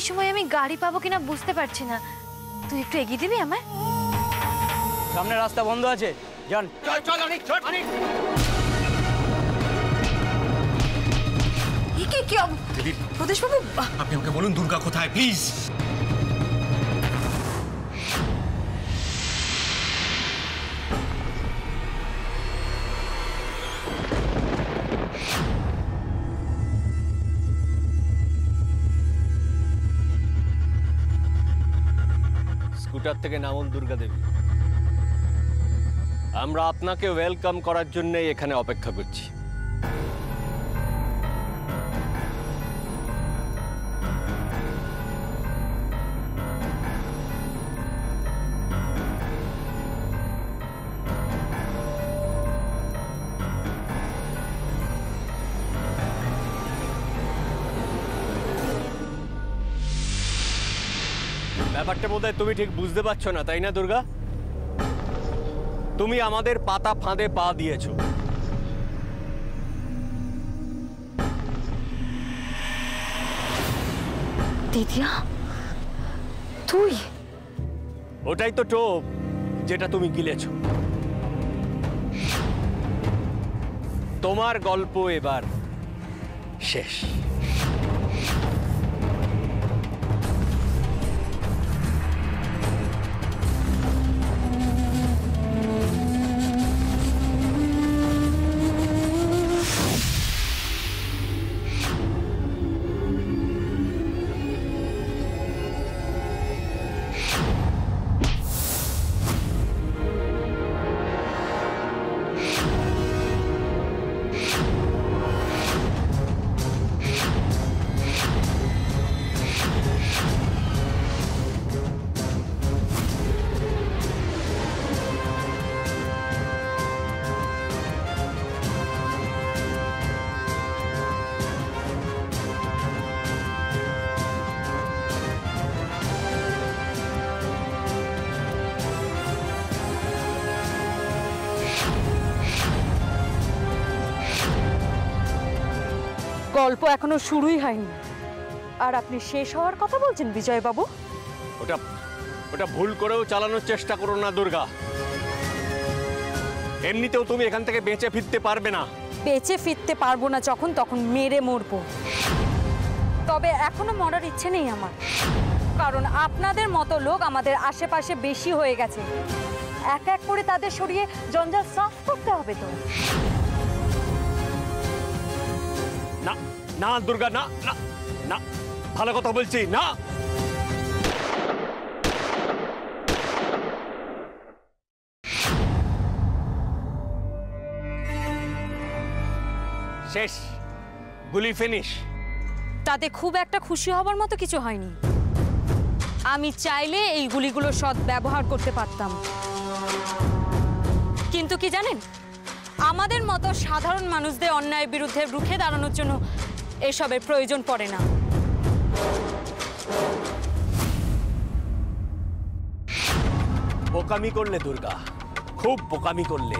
এই সময় আমি গাড়ি পাবো কিনা বুঝতে পারছি না। তুই একটু এগিয়ে দিবি আমায়? সামনে রাস্তা বন্ধ আছে, যান। চল চল অনেক চল অনেক। কি দিদি প্রদেশ বাবু, আপনি আমাকে বলুন দুর্গা কোথায় প্লিজ। স্কুটার থেকে নামুন দুর্গা দেবী। আমরা আপনাকে ওয়েলকাম করার জন্য এখানে অপেক্ষা করছি। ব্যাপারটা বোধহয় তুমি ঠিক বুঝতে পারছো না, তাই না দুর্গা? তুমি আমাদের পাতা ফাঁদে পা দিয়েছো। দিদিয়া তুই? ওটাই তো টোপ যেটা তুমি গিলেছো। তোমার গল্প এবার শেষ। গল্প এখনো শুরুই হয়নি আর আপনি শেষ হওয়ার কথা বলছেন বিজয় বাবু। ওটা ভুল করেও চালানোর চেষ্টা করো না দুর্গা। এমনিতেও তুমি এখান থেকে বেঁচে ফিরতে পারবে না। বেঁচে ফিরতে পারবো না যখন, তখন মেরে মরবো। তবে এখনো মরার ইচ্ছে নেই আমার, কারণ আপনাদের মতো লোক আমাদের আশেপাশে বেশি হয়ে গেছে। এক এক করে তাদের সরিয়ে জঞ্জাল সাফ করতে হবে তো। না না দুর্গা, না না না, ভালো কথা বলছি না। শেষ, গুলি ফিনিশ। তাতে খুব একটা খুশি হবার মতো কিছু হয়নি। আমি চাইলে এই গুলিগুলো সৎ ব্যবহার করতে পারতাম, কিন্তু কি জানেন, আমাদের মতো সাধারণ মানুষদের অন্যায়ের বিরুদ্ধে রুখে দাঁড়ানোর জন্য এসবের প্রয়োজন পড়ে না। বোকামি করলে দুর্গা, খুব বোকামি করলে।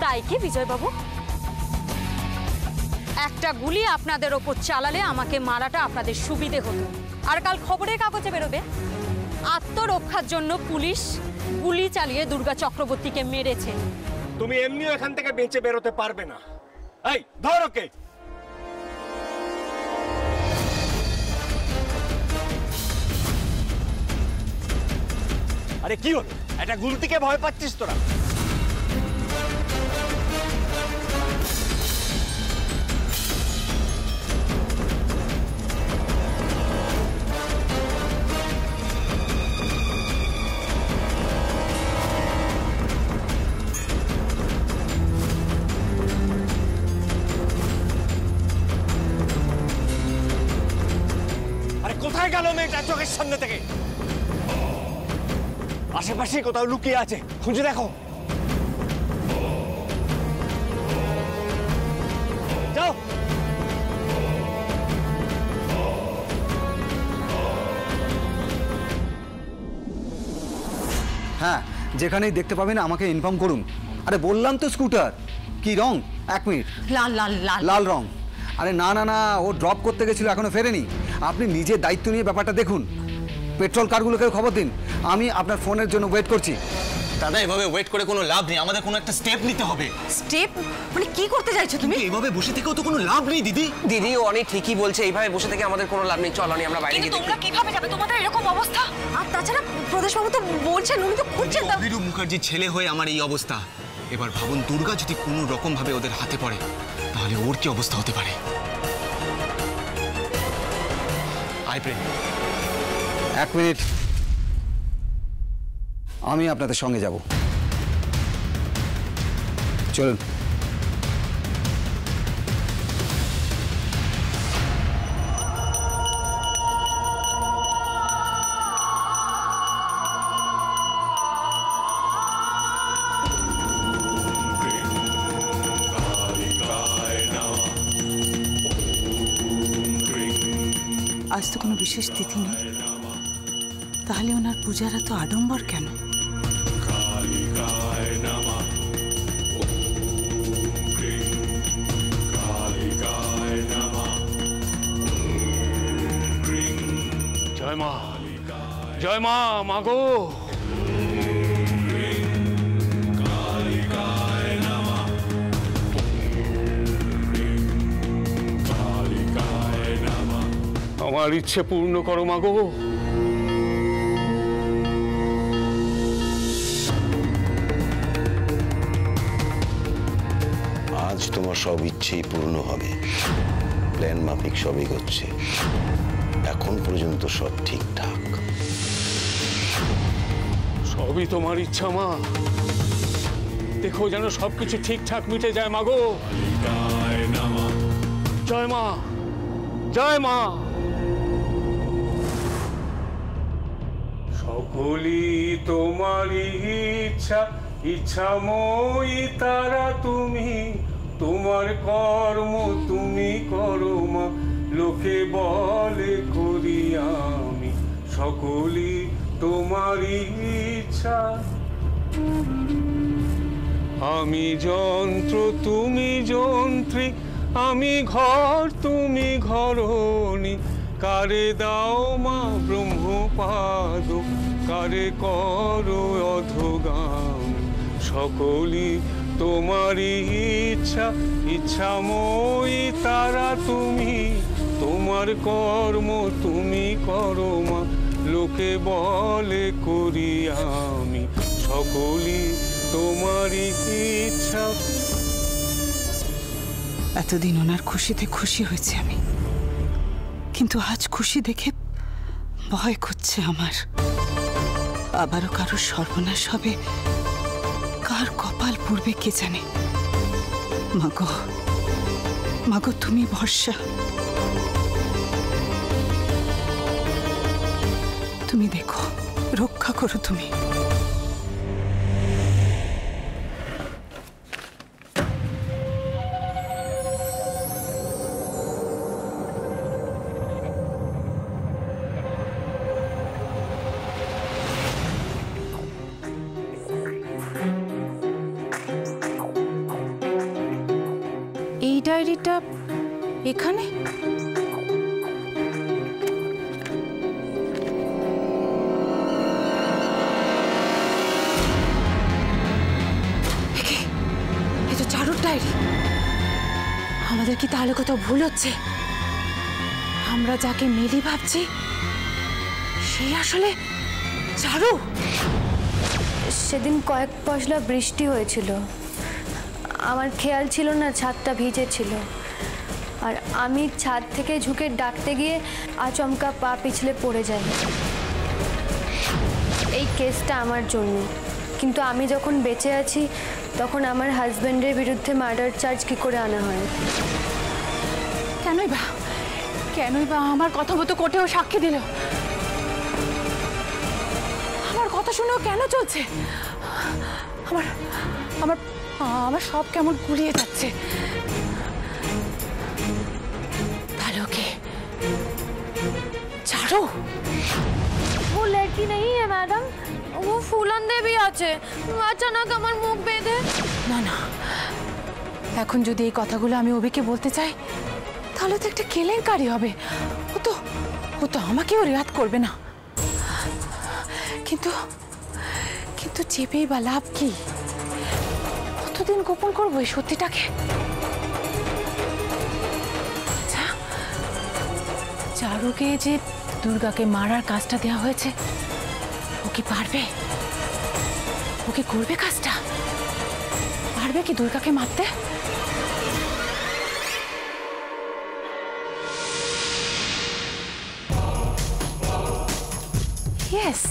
তাই কি বিজয় বাবু? একটা গুলি আপনাদের ওপর চালালে আমাকে মারাটা আপনাদের সুবিধে হতো, আর কাল খবরের কাগজে বেরোবে আত্মরক্ষার জন্য পুলিশ গুলি চালিয়ে দুর্গা চক্রবর্তীকে মেরেছে। তুমি এমনিও এখান থেকে বেঁচে বেরোতে পারবে না। এই ধর ওকে। আরে কি হলো? একটা গুলতিকে ভয় পাচ্ছিস তোরা? কোথায় গেল মেয়েটা চোখের সামনে থেকে? আশেপাশে কোথাও লুকিয়ে আছে, খুঁজে দেখো। যাও। হ্যাঁ, যেখানেই দেখতে পাবেন আমাকে ইনফর্ম করুন। আরে বললাম তো স্কুটার। কি রং? 1 মিনিট। লাল লাল লাল লাল রং। আরে না না না, ও ড্রপ করতে গেছিল, এখনো ফেরেনি। আপনি নিজের দায়িত্ব নিয়ে ব্যাপারটা দেখুন। পেট্রোল কারগুলোকে খবর দিন। আমি আপনার ফোনের জন্য ওয়েট করছি। দাদা এভাবে ওয়েট করে কোনো লাভ নেই, আমাদের কোনো একটা স্টেপ নিতে হবে। স্টেপ মানে কি করতে চাইছো তুমি? এভাবে বসে থেকেও তো কোনো লাভ নেই দিদি। দিদি অনেক ঠিকই বলছে, এইভাবে বসে থেকে আমাদের কোনো লাভ নেই। চল অনি আমরা বাইরে গিয়ে দেখি। তোমরা কিভাবে যাবে? তোমাদের এরকম অবস্থা। আর তাছাড়া প্রদেশবাবু তো বলছেন, উনি তো খুঁজছেন। অভিরূপ মুখার্জির ছেলে হয়ে আমার এই অবস্থা। এবার ভাবুন দুর্গা যদি কোনো রকম ভাবে ওদের হাতে পড়ে তাহলে ওর কি অবস্থা হতে পারে। আই প্রেম, 1 মিনিট, আমি আপনাদের সঙ্গে যাব। চলুন। আজ তো কোনো বিশেষ তিথি নেই, তাহলে ওনার পূজার এত আডম্বর কেন? জয় মা, জয় মা, মাগো। আমার ইচ্ছে পূর্ণ করো মাগো। আজ তোমার সব ইচ্ছেই পূর্ণ হবে। প্ল্যান মাফিক সব এগোচ্ছে, এখন পর্যন্ত সব ঠিকঠাক। সবই তোমার ইচ্ছা মা, দেখো যেন সবকিছু ঠিকঠাক মিটে যায় মাগো। জয় মা, জয় মা। সকলি তোমারই ইচ্ছা, ইচ্ছাময়ী তারা তুমি। তোমার কর্ম তুমি করো মা, লোকে বলে করি আমি। সকলি তোমারই ইচ্ছা। আমি যন্ত্র তুমি যন্ত্রী, আমি ঘর তুমি ঘরণী। কারে দাও মা ব্রহ্মপাদ, কারে করো অধোগাম। সকলি তোমারই ইচ্ছা, ইচ্ছাময়ী তারা তুমি। তোমার কর্ম তুমি করো মা, লোকে বলে করি আমি। সকলি তোমারই ইচ্ছা। এতদিন ওনার খুশিতে খুশি হয়েছে আমি, কিন্তু আজ খুশি দেখে ভয় করছে আমার। আবারও কারোর সর্বনাশ হবে, কার কপাল পূর্বে কে জানে। মাগো, মাগো তুমি ভরসা। তুমি দেখো, রক্ষা করো তুমি। এই ডায়েরিটা এখানে? এটা চারুর ডায়েরি। আমাদের কি তাহলে কোথাও ভুল হচ্ছে? আমরা যাকে মিলি ভাবছি সেই আসলে চারু। সেদিন কয়েক পশলা বৃষ্টি হয়েছিল, আমার খেয়াল ছিল না ছাদটা ভিজে ছিল। আর আমি ছাদ থেকে ঝুঁকে ডাকতে গিয়ে আচমকা পা পিছলে পড়ে যাই। এই কেসটা আমার জন্য, কিন্তু আমি যখন বেঁচে আছি তখন আমার হাজব্যান্ডের বিরুদ্ধে মার্ডার চার্জ কী করে আনা হয়? কেনই বা আমার কথা মতো কোর্টেও সাক্ষী দিল? আমার কথা শুনেও কেন চলছে? আমার আমার আমার সব কেমন গুলিয়ে যাচ্ছে। তাহলে ওকে ছাড়ো। वो लड़की नहीं है मैडम, वो फूलन देवी আছে। अचानक আমার মুখ বেঁধে। না না, এখন যদি এই কথাগুলো আমি অভিকে বলতে চাই তাহলে তো একটা কেলেঙ্কারি হবে। ও ও তো আমাকেও রেয়াত করবে না, কিন্তু কিন্তু চেপেই বা লাভ কি? কতদিন গোপন করবো এই সত্যিটাকে? আচ্ছা, চারুকে যে দুর্গাকে মারার কাজটা দেওয়া হয়েছে, ও কি পারবে? ও কি করবে কাজটা? পারবে কি দুর্গাকে মারতে? ইয়েস,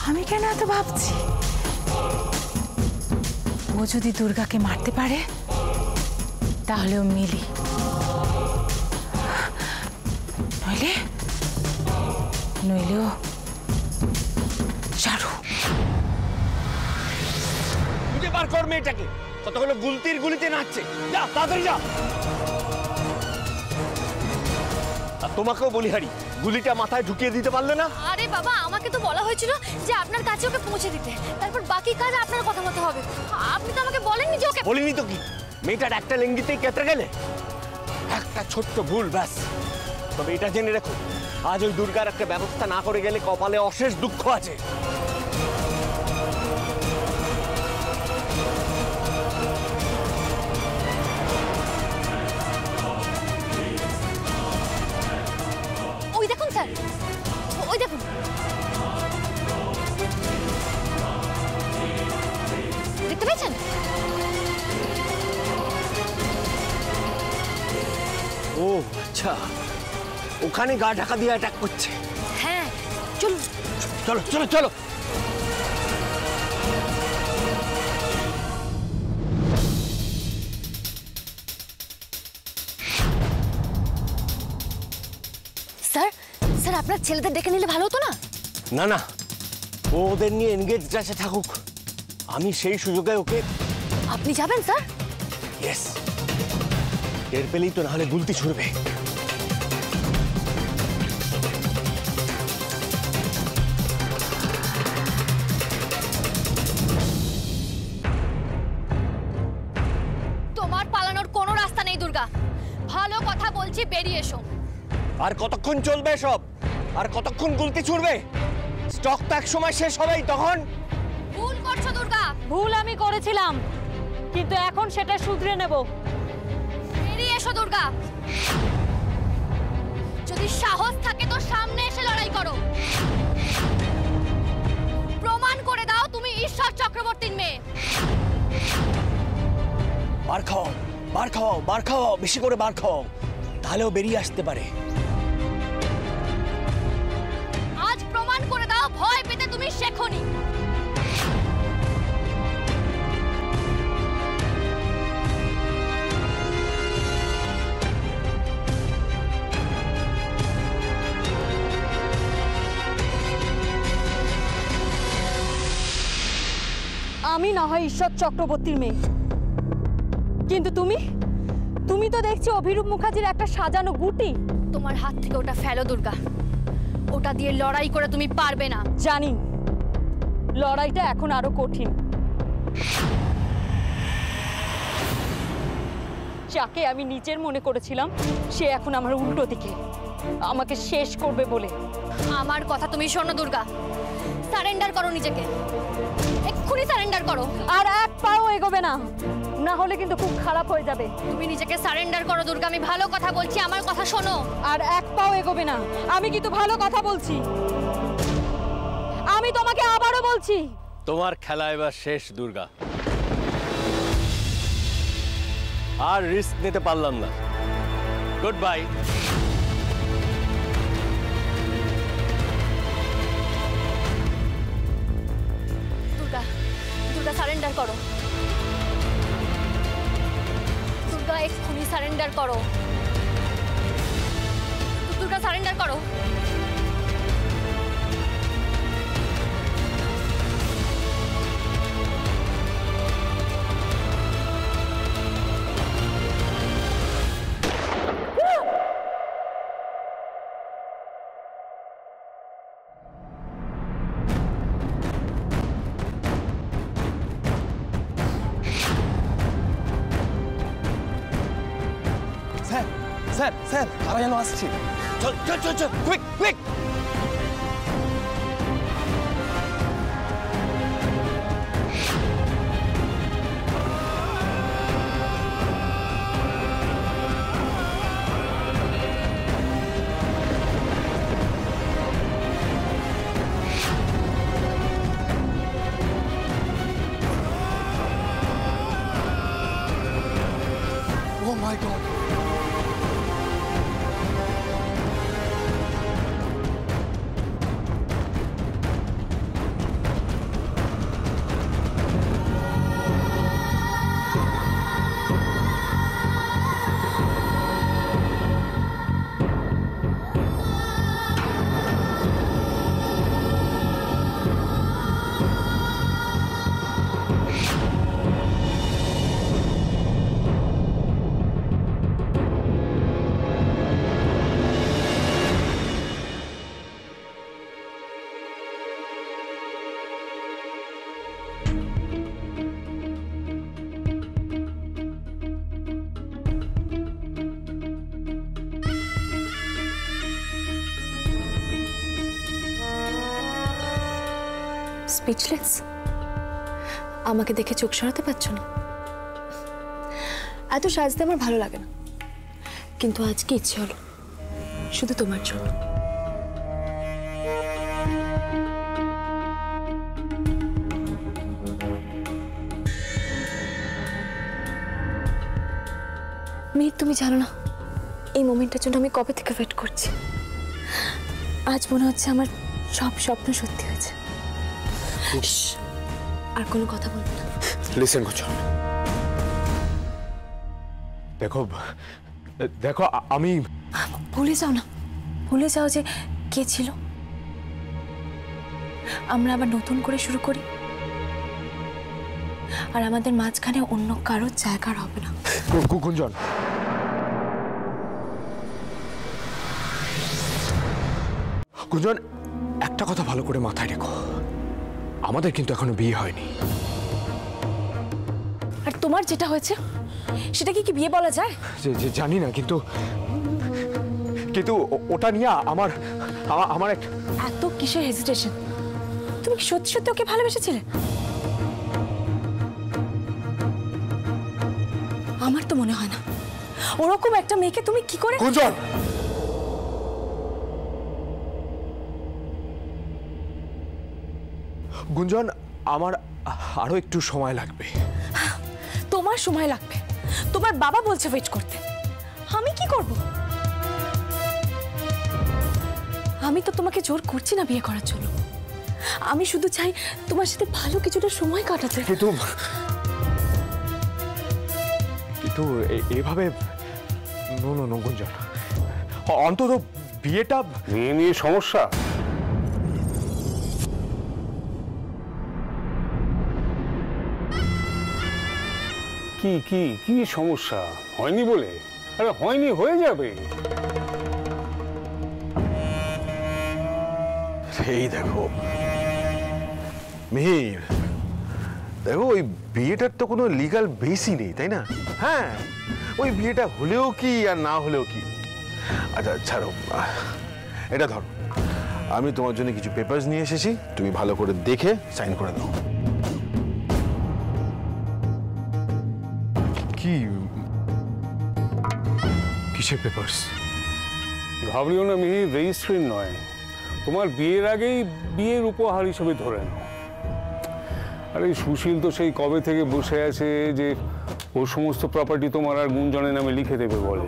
আমি কেন এত ভাবছি? ও যদি দুর্গাকে মারতে পারে তাহলেও মিলি, নইলেও চারু। খুঁজে বার কর মেয়েটাকে, কতগুলো গুলতির গুলিতে নাচছে। যা তাড়াতাড়ি যা। আর তোমাকেও বলি হারি, গুলিটা মাথায় ঢুকিয়ে দিতে পারলে না? আরে বাবা, আমাকে তো বলা হয়েছিল যে আপনার কাছে ওকে পৌঁছে দিতে, তারপর বাকি কাজ আপনার কথা মতো হবে। আপনি তো আমাকে বলেননি যে ওকে। বলিনি তো কি, মেয়েটার একটা লেঙ্গিতেই কেটে গেলে? একটা ছোট্ট ভুল ব্যাস। তবে এটা জেনে রাখো, আজ ওই দুর্গার একটা ব্যবস্থা না করে গেলে কপালে অশেষ দুঃখ আছে। ওই দেখুন স্যার, ওই দেখুন। দেখতে পেয়েছেন? ও আচ্ছা, ওখানে গা ঢাকা দিয়ে অ্যাটাক করছে। হ্যাঁ, চলুন। চলো চলো চলো। স্যার, স্যার আপনার ছেলেদের ডেকে নিলে ভালো হতো না? না না, ও ওদের নিয়ে এনগেজড আছে থাকুক, আমি সেই সুযোগে ওকে। আপনি যাবেন স্যার? ইয়েস, টের পেলেই তো, নাহলে গুলতি ছুড়বে। তোমার পালানোর কোনো রাস্তা নেই দুর্গা, ভালো কথা বলছি, বেরিয়ে এসো। আর কতক্ষণ চলবে সব? আর কতক্ষণ গুলতি ছুড়বে? স্টক তো এক সময় শেষ হবেই, তখন। ভুল করছো দুর্গা। ভুল আমি করেছিলাম, কিন্তু এখন সেটা শুধরে নেব। বেরিয়ে এসো দুর্গা, যদি সাহস থাকে তো সামনে এসে লড়াই করো, প্রমাণ করে দাও তুমি ঈশ্বর চক্রবর্তীর মেয়ে। বার খাও, বার খাও, বার খাও, বেশি করে বার খাও, তাহলেও বেরিয়ে আসতে পারে। আজ প্রমাণ করে দাও ভয় পেতে তুমি শেখোনি। আমি না হয় ঈশ্বর চক্রবর্তীর মেয়ে, কিন্তু তুমি তো দেখছি অভিরূপ মুখার্জির একটা সাজানো গুটি। তোমার হাত থেকে ওটা ফেলো দুর্গা, ওটা দিয়ে লড়াই করে তুমি পারবে না। জানি, লড়াইটা এখন আরো কঠিন। যাকে আমি নিজের মনে করেছিলাম, সে এখন আমার উল্টো দিকে, আমাকে শেষ করবে বলে। আমার কথা তুমি শোনো দুর্গা, সারেন্ডার করো নিজেকে, এক্ষুনি সারেন্ডার করো। আর এক পাও এগোবে না, না হলে কিন্তু খুব খারাপ হয়ে যাবে। তুমি নিজেকে সারেন্ডার করো দুর্গা, আমি ভালো কথা বলছি, আমার কথা শোনো। আর এক পাও এগোবে না, আমি কিন্তু ভালো কথা বলছি। আমি তোমাকে আবারও বলছি, তোমার খেলা এবার শেষ দুর্গা। আর রিস্ক নিতে পারলাম না, good bye. Durga, Durga surrender করো দুর্গা, এক্ষুনি সারেন্ডার করো দুর্গা, সারেন্ডার করো। স্যার স্যার তারা যেন আসছে। চল চল চল চল, quick quick. Oh my God! Speechless. আমাকে দেখে চোখ সরাতে পারছো না? এত সাজতে আমার ভালো লাগে না, কিন্তু আজকে ইচ্ছে হলো শুধু তোমার জন্য। মিহির, তুমি জানো না এই মোমেন্টের জন্য আমি কবে থেকে ওয়েট করছি। আজ মনে হচ্ছে আমার সব স্বপ্ন সত্যি হয়েছে। আর কোনো কথা বলবো না। লিসেন করছো? দেখো দেখো, আমি ভুলে যাও না, ভুলে যাও যে কে ছিল। আমরা আবার নতুন করে শুরু করি, আর আমাদের মাঝখানে অন্য কারোর জায়গার হবে না। গুঞ্জন, গুঞ্জন, একটা কথা ভালো করে মাথায় রেখো, আমাদের কিন্তু এখনো বিয়ে হয়নি। আর তোমার যেটা হয়েছে সেটা কি বিয়ে বলা যায়? জানি না, কিন্তু কিন্তু ওটা নিয়ে আমার আমার এত কিসের হেজিটেশন? তুমি কি সত্যি সত্যি ওকে ভালোবেসেছিলে? আমার তো মনে হয় না। ওরকম একটা মেয়েকে তুমি কি করে? গুঞ্জন, গুঞ্জন, আমার আরো একটু সময় লাগবে। তোমার সময় লাগবে? তোমার বাবা বলছে ওয়েট করতে, আমি কি করব? আমি তো তোমাকে জোর করছি না বিয়ে করার জন্য। আমি শুধু চাই তোমার সাথে ভালো কিছুটা সময় কাটাতে। কিন্তু কিন্তু এভাবে নো গুঞ্জন, অন্তত বিয়েটা নিয়ে সমস্যা। কি কি কি সমস্যা? হয়নি বলে? আরে হয়নি, হয়ে যাবে। এই দেখো মিহির, দেখো ওই বিয়েটার তো কোনো লিগাল বেসই নেই, তাই না? হ্যাঁ, ওই বিয়েটা হলেও কি আর না হলেও কি। আচ্ছা ছাড়ো, এটা ধরো, আমি তোমার জন্য কিছু পেপারস নিয়ে এসেছি, তুমি ভালো করে দেখে সাইন করে দাও। কি কিসের পেপারস? ঘাবড়িও না মিহির, রেজিস্ট্রি নয়, তোমার বিয়ের আগেই বিয়ের উপহার হিসেবে ধরে নাও। আরে সুশীল তো সেই কবে থেকে বসে আছে যে ওর সমস্ত প্রপার্টি তোমার আর গুঞ্জনের নামে লিখে দেবে বলে।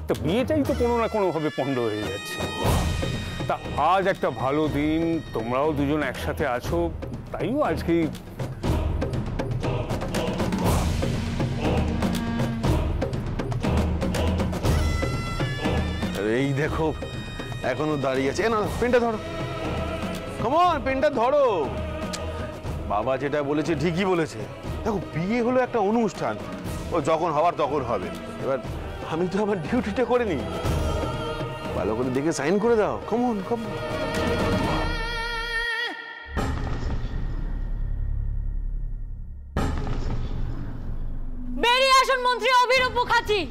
তা বিয়েটাই তো কোনো না কোনোভাবে পণ্ড হয়ে যাচ্ছে। তা আজ একটা ভালো দিন, তোমরাও দুজন একসাথে আছো, তাইও আজকেই এই দেখো এখনো দাঁড়িয়ে আছে। না, পেনটা ধরো, কমন পেনটা ধরো। বাবা যেটা বলেছে ঠিকই বলেছে। দেখো বিয়ে হলো একটা অনুষ্ঠান, ও যখন হওয়ার তখন হবে। এবার আমি তো আমার ডিউটিটা করে নিই, ভালো করে দেখে সাইন করে দাও। Common common. মুখার্জি,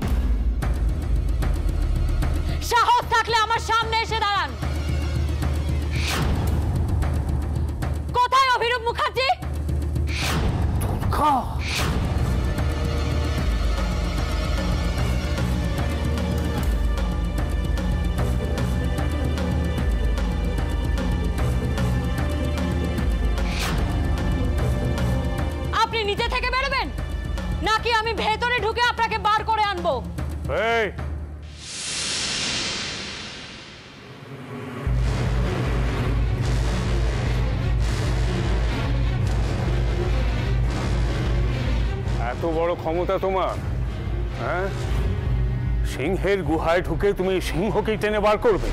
সাহস থাকলে আমার সামনে এসে দাঁড়ান। কোথায় অভিরূপ মুখার্জি? আপনি নিচে থেকে বেরোবেন নাকি আমি ভেতরে ঢুকে আপনাকে বার করে আনবো? এই এত বড় ক্ষমতা তোমার? হ্যাঁ, সিংহের গুহায় ঢুকে তুমি সিংহকেই টেনে বার করবে?